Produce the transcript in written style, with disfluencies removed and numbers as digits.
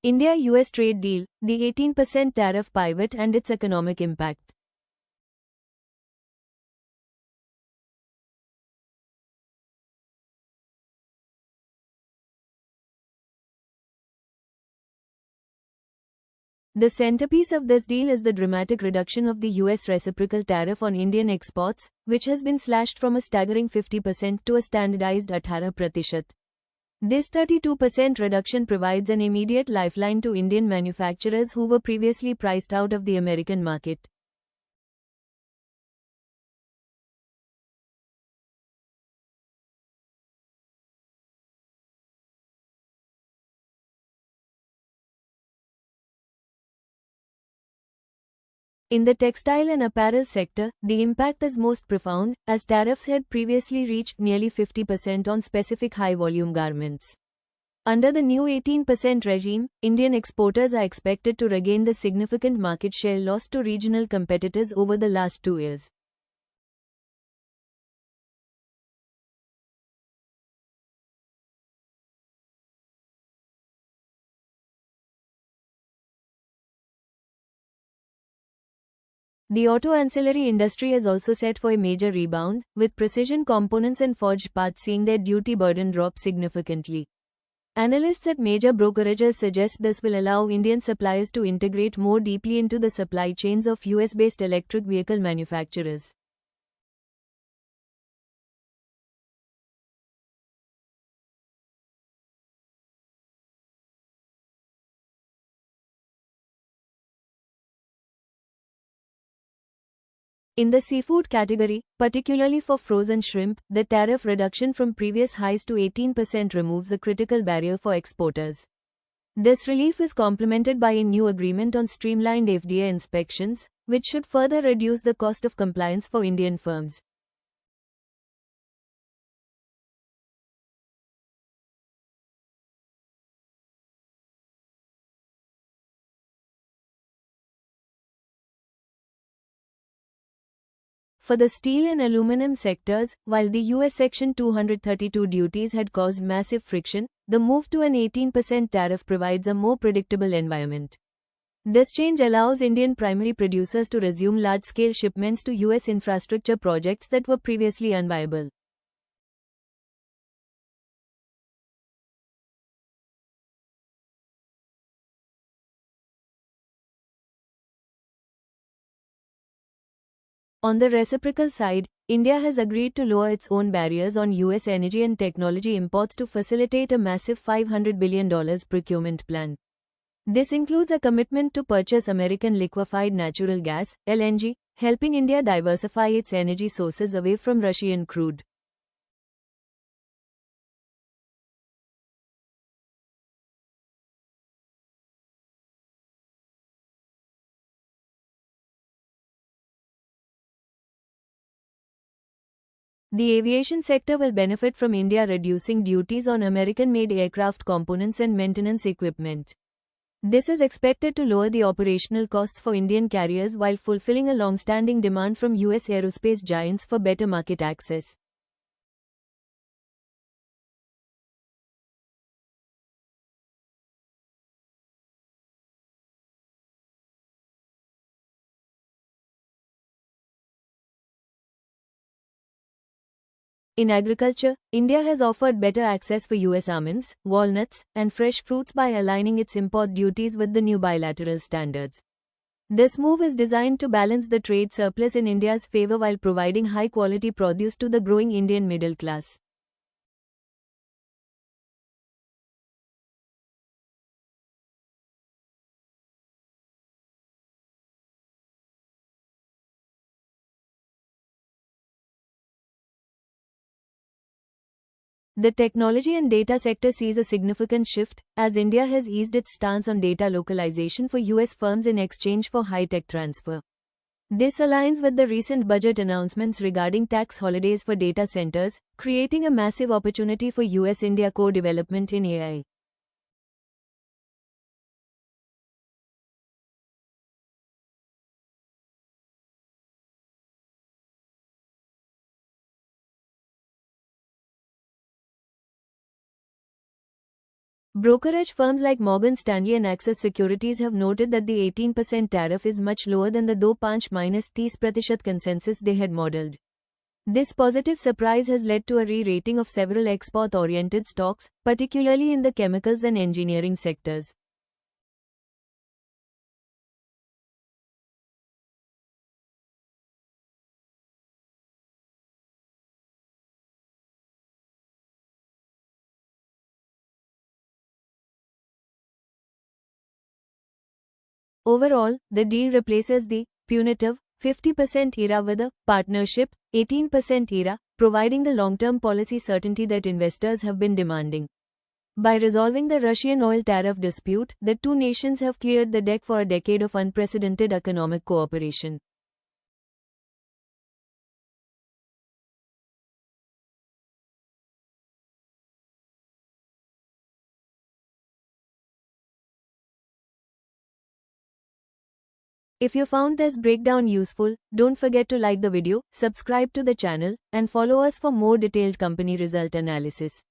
India-US trade deal, the 18% tariff pivot and its economic impact. The centerpiece of this deal is the dramatic reduction of the US reciprocal tariff on Indian exports, which has been slashed from a staggering 50% to a standardized 18%. This 32% reduction provides an immediate lifeline to Indian manufacturers who were previously priced out of the American market. In the textile and apparel sector, the impact is most profound, as tariffs had previously reached nearly 50% on specific high-volume garments. Under the new 18% regime, Indian exporters are expected to regain the significant market share lost to regional competitors over the last 2 years. The auto ancillary industry is also set for a major rebound, with precision components and forged parts seeing their duty burden drop significantly. Analysts at major brokerages suggest this will allow Indian suppliers to integrate more deeply into the supply chains of US-based electric vehicle manufacturers. In the seafood category, particularly for frozen shrimp, the tariff reduction from previous highs to 18% removes a critical barrier for exporters. This relief is complemented by a new agreement on streamlined FDA inspections, which should further reduce the cost of compliance for Indian firms. For the steel and aluminum sectors, while the US Section 232 duties had caused massive friction, the move to an 18% tariff provides a more predictable environment. This change allows Indian primary producers to resume large-scale shipments to US infrastructure projects that were previously unviable. On the reciprocal side, India has agreed to lower its own barriers on US energy and technology imports to facilitate a massive $500 billion procurement plan. This includes a commitment to purchase American liquefied natural gas, LNG, helping India diversify its energy sources away from Russian crude. The aviation sector will benefit from India reducing duties on American-made aircraft components and maintenance equipment. This is expected to lower the operational costs for Indian carriers while fulfilling a long-standing demand from US aerospace giants for better market access. In agriculture, India has offered better access for US almonds, walnuts, and fresh fruits by aligning its import duties with the new bilateral standards. This move is designed to balance the trade surplus in India's favor while providing high-quality produce to the growing Indian middle class. The technology and data sector sees a significant shift, as India has eased its stance on data localization for US firms in exchange for high-tech transfer. This aligns with the recent budget announcements regarding tax holidays for data centers, creating a massive opportunity for US-India co-development in AI. Brokerage firms like Morgan Stanley and Axis Securities have noted that the 18% tariff is much lower than the 2-30% consensus they had modeled. This positive surprise has led to a re-rating of several export-oriented stocks, particularly in the chemicals and engineering sectors. Overall, the deal replaces the punitive 50% era with a partnership 18% era, providing the long-term policy certainty that investors have been demanding. By resolving the Russian oil tariff dispute, the two nations have cleared the deck for a decade of unprecedented economic cooperation. If you found this breakdown useful, don't forget to like the video, subscribe to the channel, and follow us for more detailed company result analysis.